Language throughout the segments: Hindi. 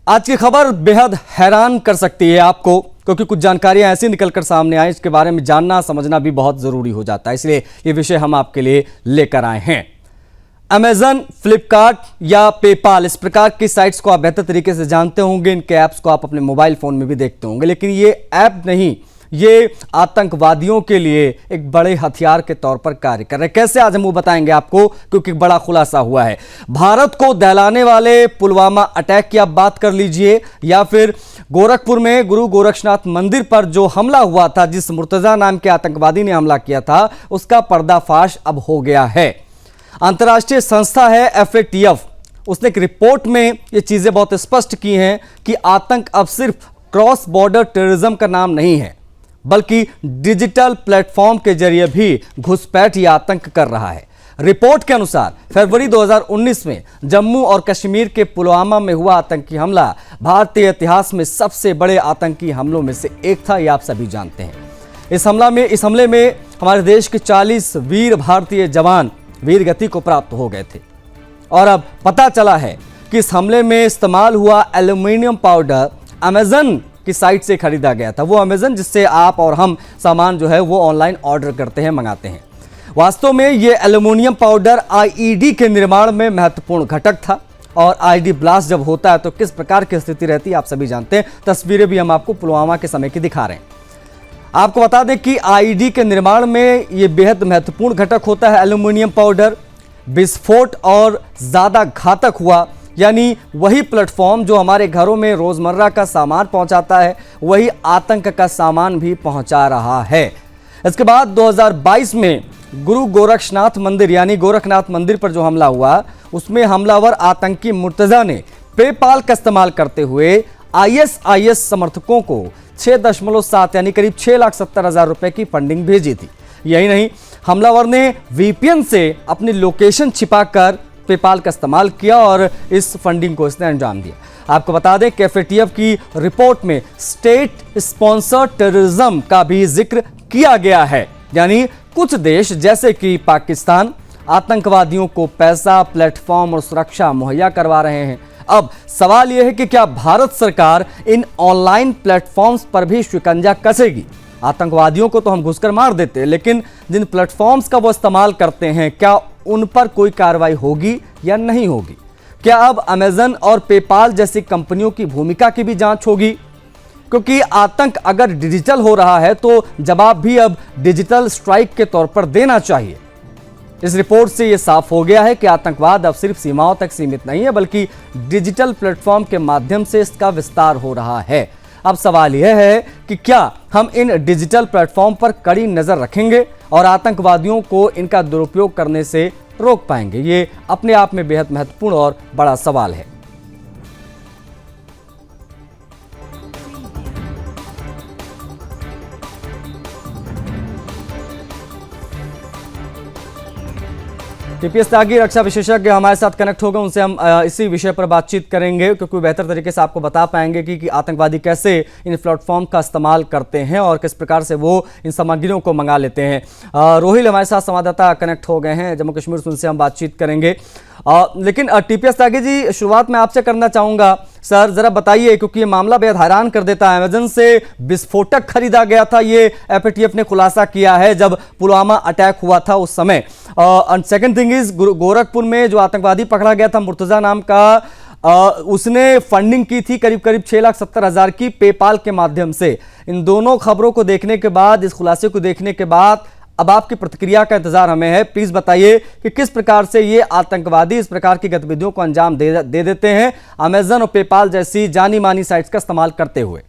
आज की खबर बेहद हैरान कर सकती है आपको, क्योंकि कुछ जानकारियां ऐसी निकलकर सामने आई, इसके बारे में जानना समझना भी बहुत जरूरी हो जाता है। इसलिए ये विषय हम आपके लिए लेकर आए हैं। अमेजन, फ्लिपकार्ट या पेपाल, इस प्रकार की साइट्स को आप बेहतर तरीके से जानते होंगे। इनके ऐप्स को आप अपने मोबाइल फोन में भी देखते होंगे, लेकिन ये ऐप नहीं, ये आतंकवादियों के लिए एक बड़े हथियार के तौर पर कार्य कर रहे हैं। कैसे, आज हम वो बताएंगे आपको, क्योंकि बड़ा खुलासा हुआ है। भारत को दहलाने वाले पुलवामा अटैक की आप बात कर लीजिए, या फिर गोरखपुर में गुरु गोरक्षनाथ मंदिर पर जो हमला हुआ था, जिस मुर्तजा नाम के आतंकवादी ने हमला किया था, उसका पर्दाफाश अब हो गया है। अंतर्राष्ट्रीय संस्था है FATF, उसने एक रिपोर्ट में ये चीजें बहुत स्पष्ट की हैं कि आतंक अब सिर्फ क्रॉस बॉर्डर टेररिज्म का नाम नहीं है, बल्कि डिजिटल प्लेटफॉर्म के जरिए भी घुसपैठ या आतंक कर रहा है। रिपोर्ट के अनुसार फरवरी 2019 में जम्मू और कश्मीर के पुलवामा में हुआ आतंकी हमला भारतीय इतिहास में सबसे बड़े आतंकी हमलों में से एक था, यह आप सभी जानते हैं। इस हमले में हमारे देश के 40 वीर भारतीय जवान वीर गति को प्राप्त हो गए थे। और अब पता चला है कि इस हमले में इस्तेमाल हुआ एल्यूमिनियम पाउडर अमेजन की साइट से खरीदा गया था। वो अमेजन जिससे आप और हम सामान जो है वो ऑनलाइन ऑर्डर करते हैं, मंगाते हैं। वास्तव में ये एल्यूमिनियम पाउडर IED के निर्माण में महत्वपूर्ण घटक था, और IED ब्लास्ट जब होता है तो किस प्रकार की स्थिति रहती है आप सभी जानते हैं। तस्वीरें भी हम आपको पुलवामा के समय की दिखा रहे हैं। आपको बता दें कि IED के निर्माण में ये बेहद महत्वपूर्ण घटक होता है एल्यूमिनियम पाउडर। विस्फोट और ज्यादा घातक हुआ, यानी वही प्लेटफॉर्म जो हमारे घरों में रोजमर्रा का सामान पहुंचाता है, वही आतंक का सामान भी पहुंचा रहा है। इसके बाद 2022 में गुरु गोरक्षनाथ मंदिर यानी गोरखनाथ मंदिर पर जो हमला हुआ, उसमें हमलावर आतंकी मुर्तजा ने पेपाल का इस्तेमाल करते हुए ISIS समर्थकों को 6.7 यानी करीब 6,70,000 रुपए की फंडिंग भेजी थी। यही नहीं, हमलावर ने VPN से अपनी लोकेशन छिपाकर पेपाल का इस्तेमाल किया और इस फंडिंग को इसने अंजाम दिया। आपको बता दें कि FATF की रिपोर्ट में स्टेट स्पॉन्सर्ड टेररिज्म का भी जिक्र किया गया है, यानी कुछ देश जैसे कि पाकिस्तान आतंकवादियों को पैसा, प्लेटफॉर्म और सुरक्षा मुहैया करवा रहे हैं। अब सवाल यह है कि क्या भारत सरकार इन ऑनलाइन प्लेटफॉर्म्स पर भी शिकंजा कसेगी? आतंकवादियों को तो हम घुसकर मार देते हैं, लेकिन जिन प्लेटफॉर्म्स का वो इस्तेमाल करते हैं, क्या उन पर कोई कार्रवाई होगी या नहीं होगी? क्या अब अमेजन और पेपाल जैसी कंपनियों की भूमिका की भी जांच होगी? क्योंकि आतंक अगर डिजिटल हो रहा है तो जवाब भी अब डिजिटल स्ट्राइक के तौर पर देना चाहिए। इस रिपोर्ट से यह साफ हो गया है कि आतंकवाद अब सिर्फ सीमाओं तक सीमित नहीं है, बल्कि डिजिटल प्लेटफॉर्म के माध्यम से इसका विस्तार हो रहा है। अब सवाल यह है कि क्या हम इन डिजिटल प्लेटफॉर्म पर कड़ी नजर रखेंगे और आतंकवादियों को इनका दुरुपयोग करने से रोक पाएंगे? ये अपने आप में बेहद महत्वपूर्ण और बड़ा सवाल है। TPS त्यागी रक्षा विशेषज्ञ हमारे साथ कनेक्ट हो गए, उनसे हम इसी विषय पर बातचीत करेंगे, क्योंकि बेहतर तरीके से आपको बता पाएंगे कि आतंकवादी कैसे इन प्लेटफॉर्म का इस्तेमाल करते हैं और किस प्रकार से वो इन सामग्रियों को मंगा लेते हैं। रोहिल हमारे साथ संवाददाता कनेक्ट हो गए हैं जम्मू कश्मीर से, उनसे हम बातचीत करेंगे। लेकिन TPS त्यागी जी, शुरुआत में आपसे करना चाहूँगा। सर, जरा बताइए, क्योंकि ये मामला बेहद हैरान कर देता है। अमेजन से विस्फोटक खरीदा गया था, ये FATF ने खुलासा किया है जब पुलवामा अटैक हुआ था उस समय। सेकंड थिंग इज, गोरखपुर में जो आतंकवादी पकड़ा गया था मुर्तजा नाम का, उसने फंडिंग की थी करीब 6,70,000 की पेपाल के माध्यम से। इन दोनों खबरों को देखने के बाद, इस खुलासे को देखने के बाद अब आपकी प्रतिक्रिया का इंतजार हमें है। प्लीज बताइए कि किस प्रकार से ये आतंकवादी इस प्रकार की गतिविधियों को अंजाम दे देते हैं, अमेजन और पेपाल जैसी जानी मानी साइट्स का इस्तेमाल करते हुए।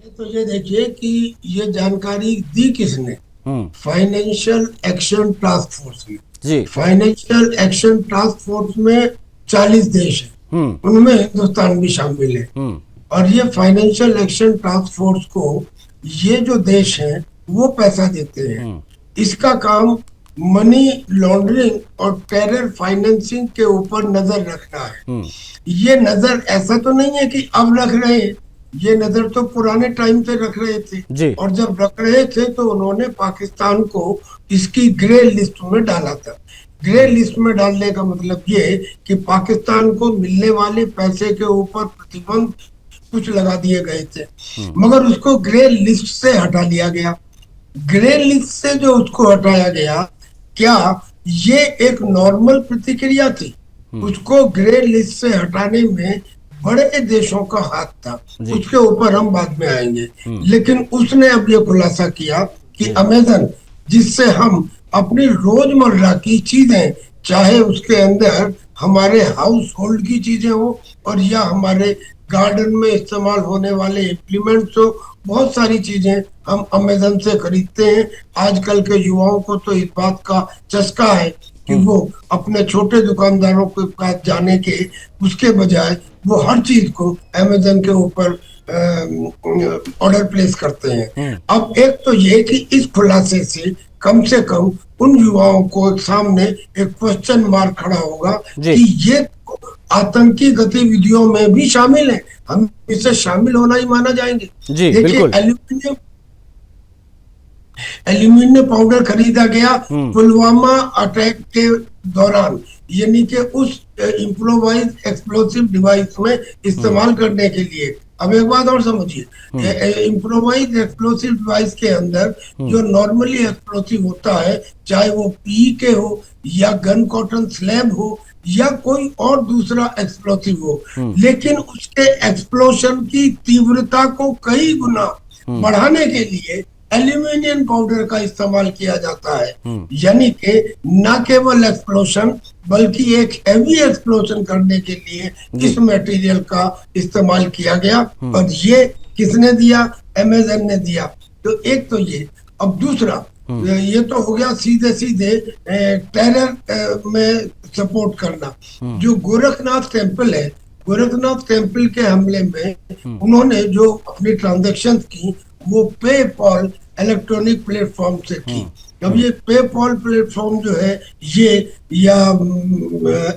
तो ये देखिए कि ये जानकारी दी किसने? फाइनेंशियल एक्शन टास्क फोर्स ने जी। फाइनेंशियल एक्शन टास्क फोर्स में 40 देश है, उनमें हिंदुस्तान भी शामिल है। और ये फाइनेंशियल एक्शन टास्क फोर्स को ये जो देश हैं वो पैसा देते हैं। इसका काम मनी लॉन्ड्रिंग और टेरर फाइनेंसिंग के ऊपर नजर रखना है। ये नजर ऐसा तो नहीं है कि अब रख रहे हैं, ये नजर तो पुराने टाइम से रख रहे थे। और जब रख रहे थे तो उन्होंने पाकिस्तान को इसकी ग्रे लिस्ट में डाला था। ग्रे लिस्ट में डालने का मतलब ये कि पाकिस्तान को मिलने वाले पैसे के ऊपर प्रतिबंध कुछ लगा दिए गए थे, मगर उसको ग्रे लिस्ट से हटा लिया गया। ग्रे लिस्ट से जो उसको हटाया गया, क्या ये एक नॉर्मल प्रतिक्रिया थी? उसको ग्रे लिस्ट से हटाने में बड़े देशों का हाथ था, उसके ऊपर हम बाद में आएंगे। लेकिन उसने अब ये खुलासा किया कि अमेज़न, जिससे हम अपनी रोजमर्रा की चीजें, चाहे उसके अंदर हमारे हाउस होल्ड की चीजें हो और या हमारे गार्डन में इस्तेमाल होने वाले इम्प्लीमेंट्स हो, बहुत सारी चीजें हम अमेज़न से खरीदते हैं। आजकल के युवाओं को तो इस बात का चस्का है कि वो अपने छोटे दुकानदारों के पास जाने के उसके बजाय वो हर चीज को अमेज़न के ऊपर ऑर्डर प्लेस करते हैं। अब एक तो ये कि इस खुलासे से कम उन युवाओं को सामने एक क्वेश्चन मार्क खड़ा होगा कि ये आतंकी गतिविधियों में भी शामिल है, हम इसे शामिल होना ही माना जाएंगे। देखिए, एल्यूमिनियम पाउडर खरीदा गया पुलवामा अटैक के दौरान, यानी कि उस इम्प्रोवाइज एक्सप्लोसिव डिवाइस में इस्तेमाल करने के लिए। अब एक बात और समझिए, इम्प्रोवाइज एक्सप्लोसिव डिवाइस के अंदर जो नॉर्मली एक्सप्लोसिव होता है, चाहे वो पीके हो या गन कॉटन स्लैब हो या कोई और दूसरा एक्सप्लोसिव हो, लेकिन उसके एक्सप्लोशन की तीव्रता को कई गुना बढ़ाने के लिए एल्यूमिनियम पाउडर का इस्तेमाल किया जाता है। यानी कि न केवल एक्सप्लोशन बल्कि एक हैवी एक्सप्लोशन करने के लिए इस मटेरियल का इस्तेमाल किया गया। और ये किसने दिया? अमेज़न ने दिया। तो एक तो ये, अब दूसरा ये तो हो गया सीधे सीधे टेरर में सपोर्ट करना। जो गोरखनाथ टेम्पल है, गोरखनाथ टेम्पल के हमले में उन्होंने जो अपनी ट्रांजैक्शन की वो पेपॉल इलेक्ट्रॉनिक प्लेटफॉर्म से की। अब ये पेपॉल प्लेटफॉर्म जो है, ये या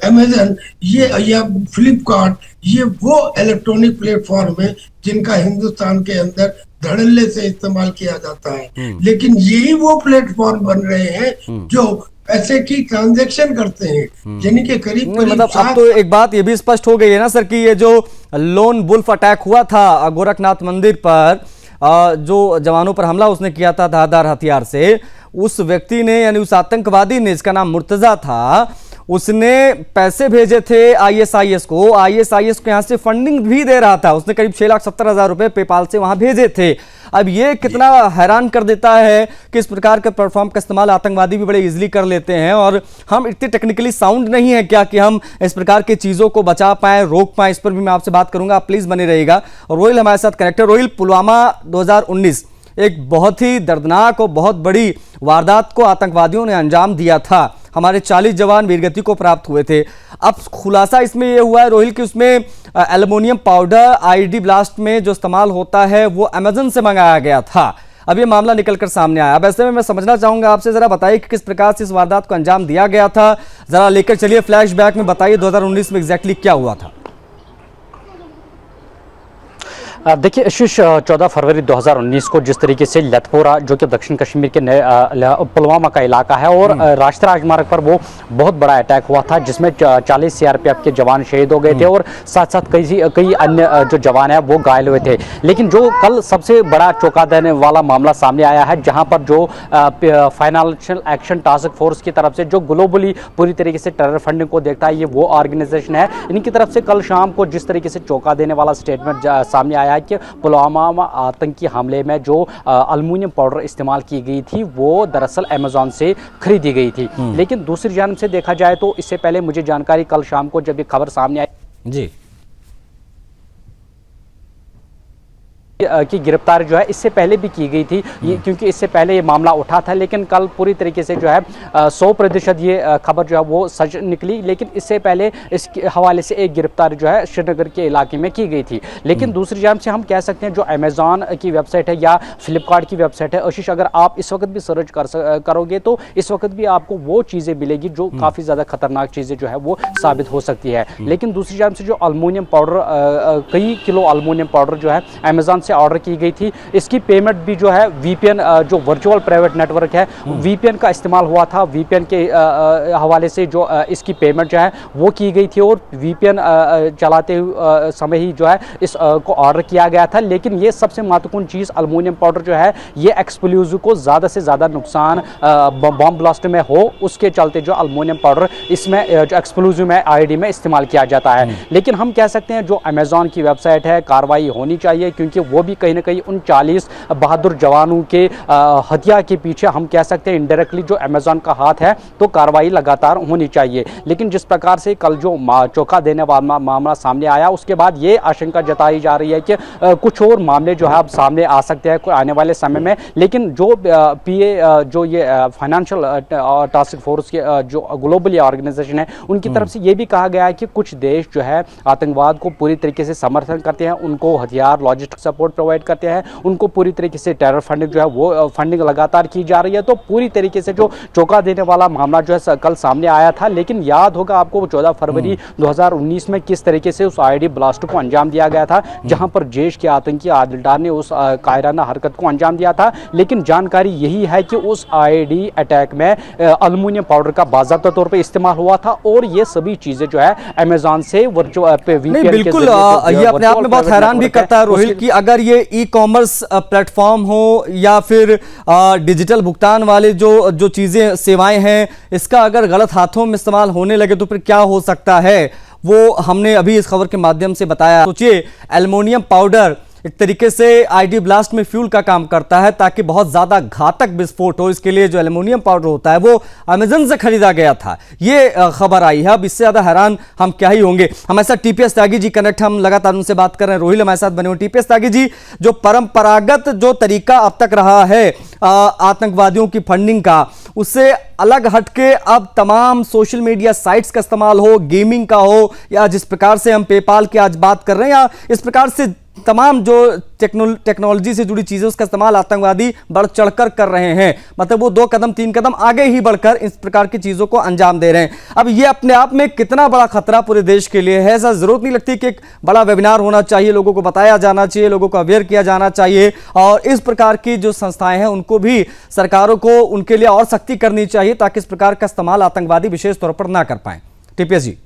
अमेज़न, ये या फ्लिपकार्ट, ये वो इलेक्ट्रॉनिक प्लेटफॉर्म है जिनका हिंदुस्तान के अंदर धड़ल्ले से इस्तेमाल किया जाता है। लेकिन यही वो प्लेटफॉर्म बन रहे हैं जो पैसे की ट्रांजैक्शन करते हैं, यानी कि करीब मतलब अब तो एक बात ये भी स्पष्ट हो गई है ना सर कि ये जो लोन वुल्फ अटैक हुआ था गोरखनाथ मंदिर पर, जो जवानों पर हमला उसने किया था धारदार हथियार से, उस व्यक्ति ने, यानी उस आतंकवादी ने, इसका नाम मुर्तजा था, उसने पैसे भेजे थे आईएसआईएस को। आईएसआईएस को यहाँ से फंडिंग भी दे रहा था। उसने करीब 6,70,000 रुपए पेपाल से वहां भेजे थे। अब ये कितना हैरान कर देता है कि इस प्रकार के प्लेटफॉर्म का इस्तेमाल आतंकवादी भी बड़े इजीली कर लेते हैं। और हम इतने टेक्निकली साउंड नहीं है क्या कि हम इस प्रकार की चीज़ों को बचा पाएँ, रोक पाएँ? इस पर भी मैं आपसे बात करूंगा, आप प्लीज़ बने रहिएगा। रोहिल हमारे साथ कनेक्ट है। रोहिल, पुलवामा 2019 एक बहुत ही दर्दनाक और बहुत बड़ी वारदात को आतंकवादियों ने अंजाम दिया था। हमारे 40 जवान वीरगति को प्राप्त हुए थे। अब खुलासा इसमें यह हुआ है रोहिल कि उसमें एल्युमिनियम पाउडर आईडी ब्लास्ट में जो इस्तेमाल होता है वो अमेज़न से मंगाया गया था। अब ये मामला निकलकर सामने आया। अब ऐसे में मैं समझना चाहूंगा आपसे, जरा बताइए कि किस प्रकार से इस वारदात को अंजाम दिया गया था। जरा लेकर चलिए फ्लैशबैक में, बताइए 2019 में एग्जैक्टली क्या हुआ था। देखिए आशीष, 14 फरवरी 2019 को जिस तरीके से लतपोरा, जो कि दक्षिण कश्मीर के पुलवामा का इलाका है, और राष्ट्रीय राजमार्ग पर वो बहुत बड़ा अटैक हुआ था जिसमें 40 सीआरपीएफ के जवान शहीद हो गए थे और साथ साथ कई अन्य जो जवान हैं वो घायल हुए थे। लेकिन जो कल सबसे बड़ा चौंका देने वाला मामला सामने आया है, जहां पर जो फाइनेंशियल एक्शन टास्क फोर्स की तरफ से जो ग्लोबली पूरी तरीके से टेरर फंडिंग को देखता है, ये वो ऑर्गेनाइजेशन है। इनकी तरफ से कल शाम को जिस तरीके से चौंका देने वाला स्टेटमेंट सामने आया कि पुलवामा आतंकी हमले में जो एल्युमिनियम पाउडर इस्तेमाल की गई थी वो दरअसल अमेज़न से खरीदी गई थी। लेकिन दूसरी जानब से देखा जाए तो इससे पहले मुझे जानकारी कल शाम को जब ये खबर सामने आई जी की गिरफ्तारी जो है इससे पहले भी की गई थी, क्योंकि इससे पहले ये मामला उठा था। लेकिन कल पूरी तरीके से जो है 100% ये खबर जो है वो सच निकली। लेकिन इससे पहले इस हवाले से एक गिरफ्तारी जो है श्रीनगर के इलाके में की गई थी। लेकिन दूसरी जानब से हम कह सकते हैं जो अमेज़न की वेबसाइट है या फ्लिपकार्ट की वेबसाइट है, आशीष, अगर आप इस वक्त भी सर्च करोगे तो इस वक्त भी आपको वो चीज़ें मिलेगी जो काफ़ी ज़्यादा खतरनाक चीज़ें जो है वो साबित हो सकती है। लेकिन दूसरी जानब से जो एल्युमिनियम पाउडर, कई किलो एल्युमिनियम पाउडर जो है अमेज़न से ऑर्डर की गई थी। इसकी पेमेंट भी जो है VPN जो वर्चुअल प्राइवेट नेटवर्क है VPN का इस्तेमाल हुआ था। VPN के हवाले से जो इसकी पेमेंट जो है वो की गई थी और VPN चलाते हुए समय ही जो है इस को ऑर्डर किया गया था। लेकिन ये सबसे महत्वपूर्ण चीज़ एल्युमिनियम पाउडर जो है ये एक्सप्लोजिव को ज़्यादा से ज़्यादा नुकसान बम ब्लास्ट में हो उसके चलते जो एल्युमिनियम पाउडर इसमें जो एक्सप्लोजिव में IED में इस्तेमाल किया जाता है। लेकिन हम कह सकते हैं जो अमेज़ॉन की वेबसाइट है कार्रवाई होनी चाहिए, क्योंकि वो भी कहीं ना कहीं उन 40 बहादुर जवानों के हत्या के पीछे हम कह सकते हैं इनडायरेक्टली जो अमेज़ॉन का हाथ है, तो कार्रवाई लगातार होनी चाहिए। लेकिन जिस प्रकार से कल जो चौंका देने वाला मामला सामने आया उसके बाद ये आशंका जताई जा रही है कि कुछ और मामले जो है अब सामने आ सकते हैं आने वाले समय में। लेकिन जो PA जो ये फाइनेंशियल टास्क फोर्स के जो ग्लोबल ऑर्गेनाइजेशन है उनकी तरफ से ये भी कहा गया है कि कुछ देश जो है आतंकवाद को पूरी तरीके से समर्थन करते हैं, उनको हथियार लॉजिस्टिक सपोर्ट प्रोवाइड करते हैं, उनको पूरी तरीके से टेरर फंडिंग जो है वो फंडिंग लगातार की जा रही है। तो पूरी तरीके से जो चौंका देने वाला मामला जो है कल सामने आया था। लेकिन याद होगा आपको 14 फरवरी 2019 में किस तरीके से उस IED ब्लास्ट को अंजाम दिया गया था, जहां पर जैश के आतंकी आदिल डार ने उस कायराना हरकत को अंजाम दिया था। लेकिन जानकारी यही है कि उस IED अटैक में एल्युमिनियम पाउडर का बाज़ाब्ता तौर पे इस्तेमाल हुआ था और ये सभी चीजें जो है अमेज़ॉन से वर्चुअल पे VPN बिल्कुल ये अपने आप में बहुत हैरान भी करता है रोहिल कि अगर ये ई-कॉमर्स प्लेटफॉर्म हो या फिर डिजिटल भुगतान वाले जो चीजें सेवाएं हैं, इसका अगर गलत हाथों में इस्तेमाल होने लगे तो फिर क्या हो सकता है, वो हमने अभी इस खबर के माध्यम से बताया। सोचिए एल्युमिनियम पाउडर एक तरीके से IED ब्लास्ट में फ्यूल का काम करता है ताकि बहुत ज्यादा घातक विस्फोट हो। इसके लिए जो एल्युमिनियम पाउडर होता है वो अमेज़न से खरीदा गया था, ये खबर आई है। अब इससे ज्यादा हैरान हम क्या ही होंगे। हमारे साथ TPS त्यागी जी कनेक्ट, हम लगातार उनसे बात कर रहे हैं। रोहिल हमारे साथ बने हुए। TPS त्यागी जी, जो परंपरागत जो तरीका अब तक रहा है आतंकवादियों की फंडिंग का, उससे अलग हटके अब तमाम सोशल मीडिया साइट्स का इस्तेमाल हो, गेमिंग का हो, या जिस प्रकार से हम पेपाल की आज बात कर रहे हैं, या इस प्रकार से तमाम जो टेक्नोलॉजी से जुड़ी चीजें उसका इस्तेमाल आतंकवादी बढ़ चढ़कर कर रहे हैं। मतलब वो 2 कदम 3 कदम आगे ही बढ़कर इस प्रकार की चीजों को अंजाम दे रहे हैं। अब ये अपने आप में कितना बड़ा खतरा पूरे देश के लिए है। ऐसा जरूरत नहीं लगती कि एक बड़ा वेबिनार होना चाहिए, लोगों को बताया जाना चाहिए, लोगों को अवेयर किया जाना चाहिए, और इस प्रकार की जो संस्थाएं हैं उनको भी सरकारों को उनके लिए और सख्ती करनी चाहिए ताकि इस प्रकार का इस्तेमाल आतंकवादी विशेष तौर पर ना कर पाए। TPS जी,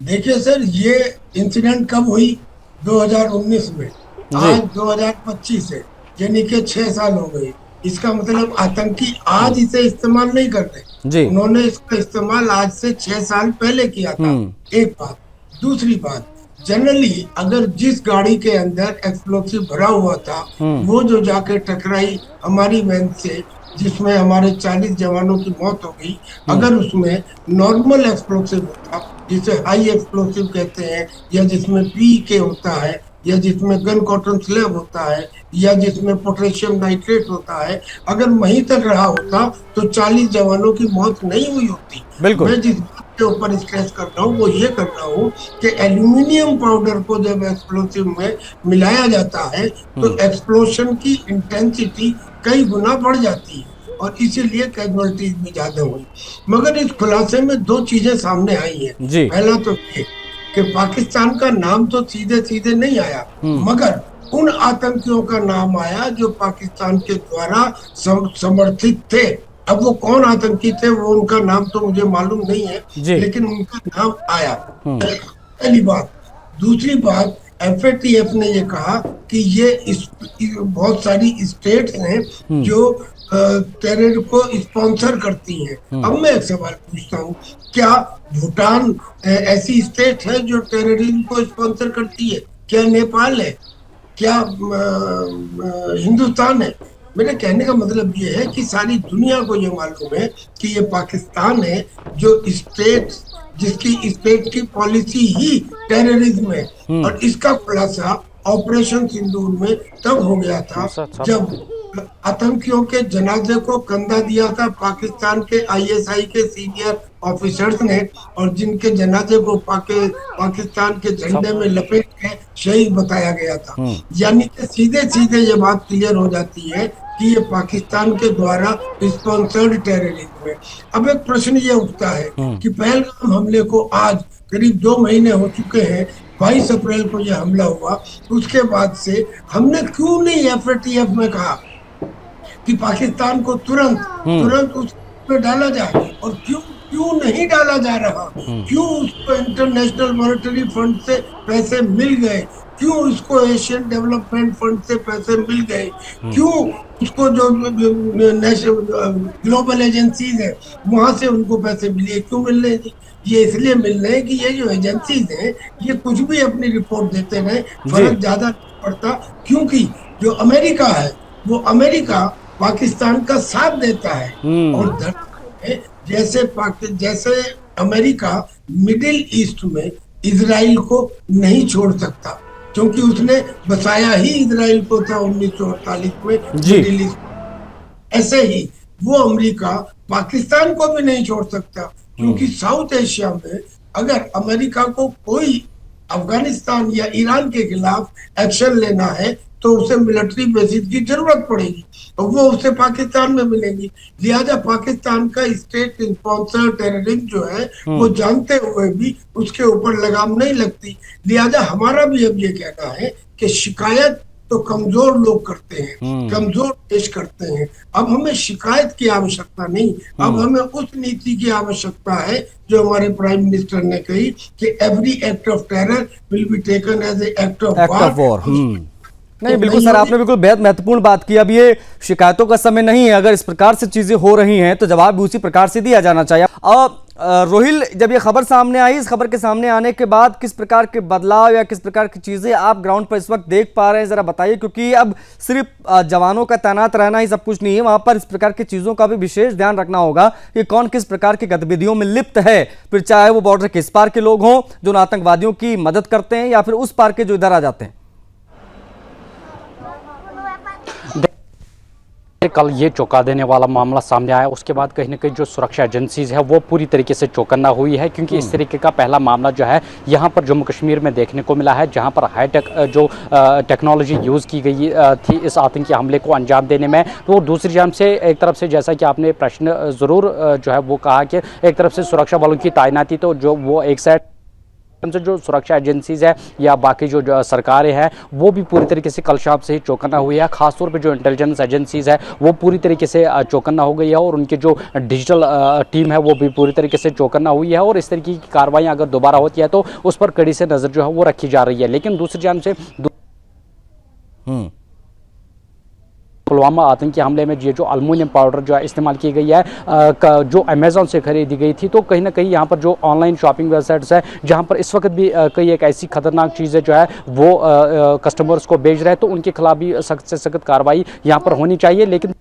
देखिए सर, ये इंसिडेंट कब हुई? 2019 में। आज 2025 है, यानी कि 6 साल हो गए। इसका मतलब आतंकी आज इसे इस्तेमाल नहीं कर रहे, उन्होंने इसका इस्तेमाल आज से 6 साल पहले किया था। एक बात। दूसरी बात, जनरली अगर जिस गाड़ी के अंदर एक्सप्लोसिव भरा हुआ था वो जो जाके टकराई हमारी वैन से, जिसमें हमारे 40 जवानों की मौत हो गई, अगर उसमें नॉर्मल एक्सप्लोसिव होता, जिसे हाई एक्सप्लोसिव कहते हैं, या जिसमें PK होता है, या जिसमें गन कॉटन स्लैब होता है, या जिसमें पोटेशियम नाइट्रेट होता है, अगर वहीं तक रहा होता तो 40 जवानों की मौत नहीं हुई होती। मैं जिस बात के ऊपर स्ट्रेस कर रहा हूँ वो ये कर रहा हूँ कि एल्युमिनियम पाउडर को जब एक्सप्लोसिव में मिलाया जाता है तो एक्सप्लोशन की इंटेंसिटी कई गुना बढ़ जाती है और इसीलिए कैजुअलिटीज भी ज्यादा हुई। मगर इस खुलासे में 2 चीजें सामने आई हैं। पहला तो ये कि पाकिस्तान का नाम तो सीधे सीधे नहीं आया, मगर उन आतंकियों का नाम आया जो पाकिस्तान के द्वारा समर्थित थे। अब वो कौन आतंकी थे वो उनका नाम तो मुझे मालूम नहीं है, लेकिन उनका नाम आया। पहली बात। दूसरी बात, FATF ने ये कहा कि ये बहुत सारी स्टेट्स हैं जो टेरर को स्पॉन्सर करती हैं। अब मैं एक सवाल पूछता हूँ, क्या भूटान ऐसी स्टेट है जो टेररिज्म को स्पॉन्सर करती है? क्या नेपाल है? क्या हिंदुस्तान है? मेरे कहने का मतलब ये है कि सारी दुनिया को ये मालूम है कि ये पाकिस्तान है जो स्टेट, जिसकी स्टेट की पॉलिसी ही टेररिज्म है। और इसका खुलासा ऑपरेशन सिंदूर में तब हो गया था जब आतंकियों के जनाजे को कंधा दिया था पाकिस्तान के ISI के सीनियर ऑफिसर्स ने, और जिनके जनाजे को पाकिस्तान के झंडे में लपेट के शहीद बताया गया था। यानी कि सीधे सीधे ये बात क्लियर हो जाती है कि ये पाकिस्तान के द्वारा स्पॉन्सर्ड टेररिज्म है। अब एक प्रश्न ये उठता है कि पहलगाम हमले को आज करीब 2 महीने हो चुके हैं। 22 अप्रैल को यह हमला हुआ, उसके बाद से हमने क्यों नहीं एफएटीएफ में कहा कि पाकिस्तान को तुरंत उसमें डाला जाए, और क्यों क्यों नहीं डाला जा रहा? क्यों उसको इंटरनेशनल मॉनेटरी फंड से पैसे मिल गए? क्यों उसको एशियन डेवलपमेंट फंड से पैसे मिल गए? क्यों उसको जो ग्लोबल एजेंसीज है वहां से उनको पैसे मिले? क्यों मिल रहे हैं? ये इसलिए मिल रहे हैं कि ये जो एजेंसीज हैं ये कुछ भी अपनी रिपोर्ट देते रहे, फर्क ज्यादा नहीं पड़ता, क्योंकि जो अमेरिका है वो अमेरिका पाकिस्तान का साथ देता है। और जैसे अमेरिका मिडिल ईस्ट में इजराइल को नहीं छोड़ सकता, क्योंकि उसने बसाया ही इजराइल को था 1948 में मिडिल ईस्ट। ऐसे ही वो अमेरिका पाकिस्तान को भी नहीं छोड़ सकता, क्योंकि साउथ एशिया में अगर अमेरिका को कोई अफगानिस्तान या ईरान के खिलाफ एक्शन लेना है तो उसे मिलिट्री बेसिस की जरूरत पड़ेगी, और वो उसे पाकिस्तान में मिलेगी। लिहाजा पाकिस्तान का स्टेट स्पॉन्सर टेररिज्म जो है वो जानते हुए भी उसके ऊपर लगाम नहीं लगती। लिहाजा हमारा भी अब ये कहना है कि शिकायत तो कमजोर लोग करते हैं, कमजोर देश करते हैं। अब हमें शिकायत की आवश्यकता नहीं, अब हमें उस नीति की आवश्यकता है जो हमारे प्राइम मिनिस्टर ने कही कि every act of terror will be taken as a act of war. नहीं, बिल्कुल सर, आपने बिल्कुल बेहद महत्वपूर्ण बात की। अब ये शिकायतों का समय नहीं है, अगर इस प्रकार से चीजें हो रही हैं तो जवाब भी उसी प्रकार से दिया जाना चाहिए। रोहिल, जब ये खबर सामने आई, इस खबर के सामने आने के बाद किस प्रकार के बदलाव या किस प्रकार की चीजें आप ग्राउंड पर इस वक्त देख पा रहे हैं, जरा बताइए, क्योंकि अब सिर्फ जवानों का तैनात रहना ही सब कुछ नहीं है, वहां पर इस प्रकार की चीजों का भी विशेष ध्यान रखना होगा कि कौन किस प्रकार की गतिविधियों में लिप्त है, फिर चाहे वो बॉर्डर के इस पार के लोग हों जो आतंकवादियों की मदद करते हैं या फिर उस पार के जो इधर आ जाते हैं। कल ये चौंका देने वाला मामला सामने आया, उसके बाद कहीं ना कहीं जो सुरक्षा एजेंसीज है वो पूरी तरीके से चौकन्ना हुई है, क्योंकि इस तरीके का पहला मामला जो है यहाँ पर जम्मू कश्मीर में देखने को मिला है, जहाँ पर हाईटेक जो टेक्नोलॉजी यूज़ की गई थी इस आतंकी हमले को अंजाम देने में। तो दूसरी जानब से एक तरफ से जैसा कि आपने प्रश्न ज़रूर जो है वो कहा कि एक तरफ से सुरक्षा बलों की तैनाती, तो जो वो एक साइड से जो सुरक्षा एजेंसीज है या बाकी जो सरकारें हैं वो भी पूरी तरीके से कल शाम से ही चौकन्ना हुई है। खासतौर पे जो इंटेलिजेंस एजेंसीज है वो पूरी तरीके से चौकन्ना हो गई है, और उनकी जो डिजिटल टीम है वो भी पूरी तरीके से चौकन्ना हुई है, और इस तरीके की कार्रवाइयाँ अगर दोबारा होती है तो उस पर कड़ी से नज़र जो है वो रखी जा रही है। लेकिन दूसरी जानब से पुलवामा आतंकी हमले में ये जो अल्युमिनियम पाउडर जो है इस्तेमाल की गई है, जो अमेज़ॉन से खरीदी गई थी, तो कहीं ना कहीं यहाँ पर जो ऑनलाइन शॉपिंग वेबसाइट्स है जहाँ पर इस वक्त भी कई एक ऐसी खतरनाक चीज़ें जो है वो कस्टमर्स को बेच रहे हैं, तो उनके खिलाफ भी सख्त से सख्त कार्रवाई यहाँ पर होनी चाहिए। लेकिन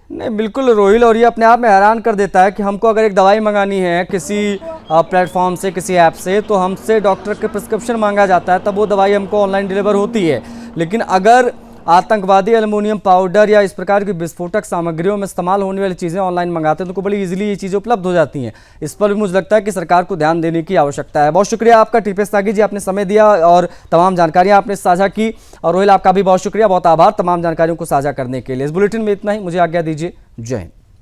नहीं, बिल्कुल रोहिल, और ये अपने आप में हैरान कर देता है कि हमको अगर एक दवाई मंगानी है किसी प्लेटफॉर्म से, किसी ऐप से, तो हमसे डॉक्टर के प्रिस्क्रिप्शन मांगा जाता है, तब वो दवाई हमको ऑनलाइन डिलीवर होती है। लेकिन अगर आतंकवादी एल्युमिनियम पाउडर या इस प्रकार की विस्फोटक सामग्रियों में इस्तेमाल होने वाली चीज़ें ऑनलाइन मंगाते हैं तो उनको बड़ी इजीली ये चीज़ें उपलब्ध हो जाती हैं। इस पर भी मुझे लगता है कि सरकार को ध्यान देने की आवश्यकता है। बहुत शुक्रिया आपका टीपीएस त्यागी जी, आपने समय दिया और तमाम जानकारियां आपने साझा की। और रोहिल, आपका भी बहुत शुक्रिया, बहुत आभार तमाम जानकारियों को साझा करने के लिए। इस बुलेटिन में इतना ही, मुझे आज्ञा दीजिए। जय हिंद।